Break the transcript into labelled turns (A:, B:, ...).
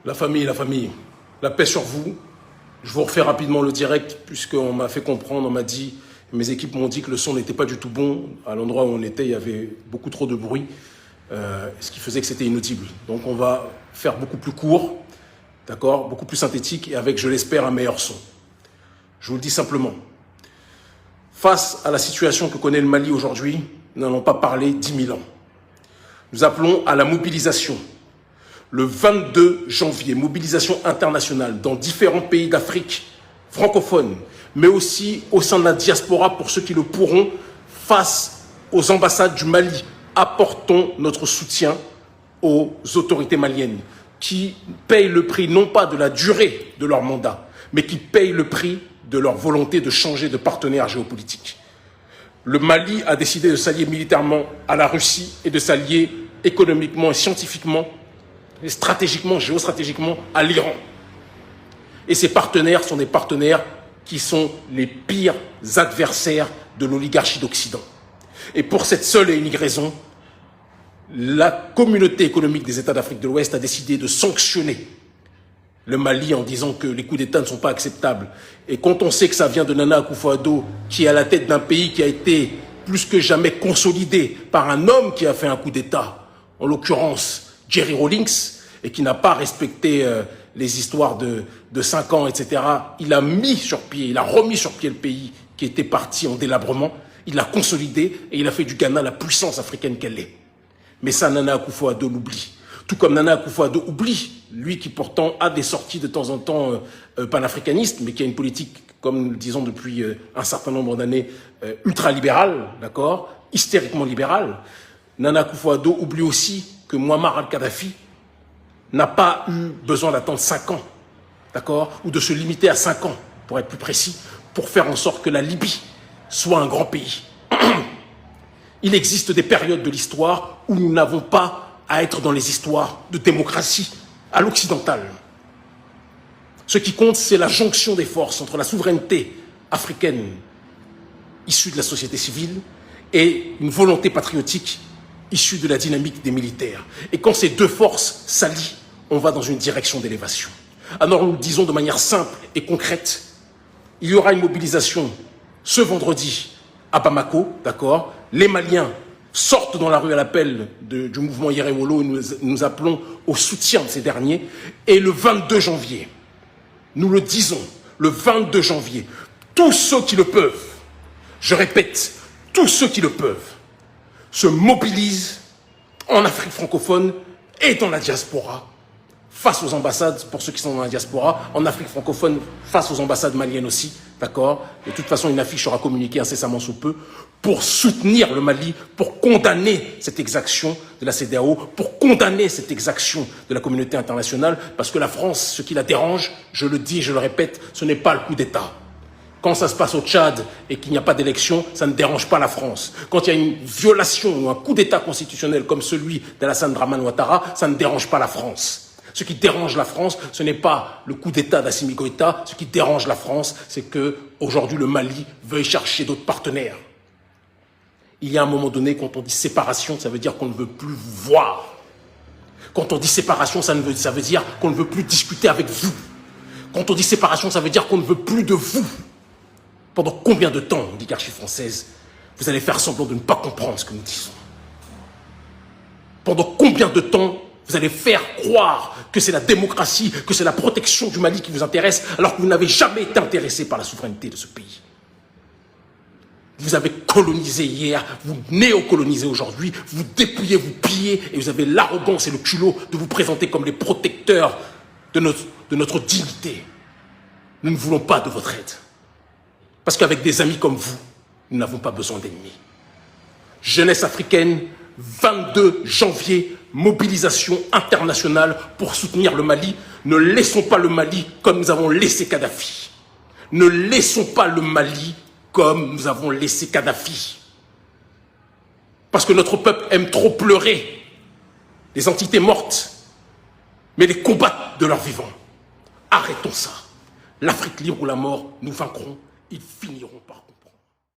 A: La famille, la paix sur vous. Je vous refais rapidement le direct puisqu'on m'a fait comprendre, on m'a dit, mes équipes m'ont dit que le son n'était pas du tout bon. À l'endroit où on était, il y avait beaucoup trop de bruit, ce qui faisait que c'était inaudible. Donc on va faire beaucoup plus court, d'accord, beaucoup plus synthétique et avec, je l'espère, un meilleur son. Je vous le dis simplement. Face à la situation que connaît le Mali aujourd'hui, nous n'allons pas parler 10 000 ans. Nous appelons à la mobilisation. Le 22 janvier, mobilisation internationale dans différents pays d'Afrique francophone, mais aussi au sein de la diaspora pour ceux qui le pourront, face aux ambassades du Mali. Apportons notre soutien aux autorités maliennes qui payent le prix non pas de la durée de leur mandat, mais qui payent le prix de leur volonté de changer de partenaire géopolitique. Le Mali a décidé de s'allier militairement à la Russie et de s'allier économiquement et scientifiquement et stratégiquement, géostratégiquement à l'Iran. Et ces partenaires sont des partenaires qui sont les pires adversaires de l'oligarchie d'Occident. Et pour cette seule et unique raison, la communauté économique des États d'Afrique de l'Ouest a décidé de sanctionner le Mali en disant que les coups d'État ne sont pas acceptables. Et quand on sait que ça vient de Nana Akufo-Addo, qui est à la tête d'un pays qui a été plus que jamais consolidé par un homme qui a fait un coup d'État, en l'occurrence Jerry Rawlings, et qui n'a pas respecté les histoires de 5 ans, etc. Il a mis sur pied, il a remis sur pied le pays qui était parti en délabrement, il l'a consolidé et il a fait du Ghana la puissance africaine qu'elle est. Mais ça, Nana Akufo-Addo l'oublie. Tout comme Nana Akufo-Addo oublie, lui qui pourtant a des sorties de temps en temps panafricanistes, mais qui a une politique, comme nous le disons depuis un certain nombre d'années, ultra-libérale, d'accord, hystériquement libérale. Nana Akufo-Addo oublie aussi que Muammar al-Kadhafi n'a pas eu besoin d'attendre 5 ans, d'accord, ou de se limiter à 5 ans, pour être plus précis, pour faire en sorte que la Libye soit un grand pays. Il existe des périodes de l'histoire où nous n'avons pas à être dans les histoires de démocratie à l'occidentale. Ce qui compte, c'est la jonction des forces entre la souveraineté africaine issue de la société civile et une volonté patriotique issue de la dynamique des militaires. Et quand ces deux forces s'allient, on va dans une direction d'élévation. Alors nous le disons de manière simple et concrète, il y aura une mobilisation ce vendredi à Bamako, d'accord. Les Maliens sortent dans la rue à l'appel du mouvement Yerewolo et nous appelons au soutien de ces derniers. Et le 22 janvier, nous le disons, le 22 janvier, tous ceux qui le peuvent, je répète, tous ceux qui le peuvent, se mobilisent en Afrique francophone et dans la diaspora, face aux ambassades, pour ceux qui sont dans la diaspora, en Afrique francophone, face aux ambassades maliennes aussi, d'accord. De toute façon, une affiche sera communiquée incessamment sous peu, pour soutenir le Mali, pour condamner cette exaction de la CEDEAO, pour condamner cette exaction de la communauté internationale, parce que la France, ce qui la dérange, je le dis, je le répète, ce n'est pas le coup d'État. Quand ça se passe au Tchad et qu'il n'y a pas d'élection, ça ne dérange pas la France. Quand il y a une violation ou un coup d'État constitutionnel comme celui d'Alassane Dramane Ouattara, ça ne dérange pas la France. Ce qui dérange la France, ce n'est pas le coup d'État d'Assimi Goïta. Ce qui dérange la France, c'est que aujourd'hui le Mali veuille chercher d'autres partenaires. Il y a un moment donné, quand on dit séparation, ça veut dire qu'on ne veut plus vous voir. Quand on dit séparation, ça veut dire qu'on ne veut plus discuter avec vous. Quand on dit séparation, ça veut dire qu'on ne veut plus de vous. Pendant combien de temps, l'oligarchie française, vous allez faire semblant de ne pas comprendre ce que nous disons? Pendant combien de temps vous allez faire croire que c'est la démocratie, que c'est la protection du Mali qui vous intéresse, alors que vous n'avez jamais été intéressé par la souveraineté de ce pays? Vous avez colonisé hier, vous néocolonisez aujourd'hui, vous dépouillez, vous pillez, et vous avez l'arrogance et le culot de vous présenter comme les protecteurs de notre dignité. Nous ne voulons pas de votre aide. Parce qu'avec des amis comme vous, nous n'avons pas besoin d'ennemis. Jeunesse africaine, 22 janvier, mobilisation internationale pour soutenir le Mali. Ne laissons pas le Mali comme nous avons laissé Kadhafi. Ne laissons pas le Mali comme nous avons laissé Kadhafi. Parce que notre peuple aime trop pleurer les entités mortes, mais les combattre de leurs vivants. Arrêtons ça. L'Afrique libre ou la mort, nous vaincrons. Ils finiront par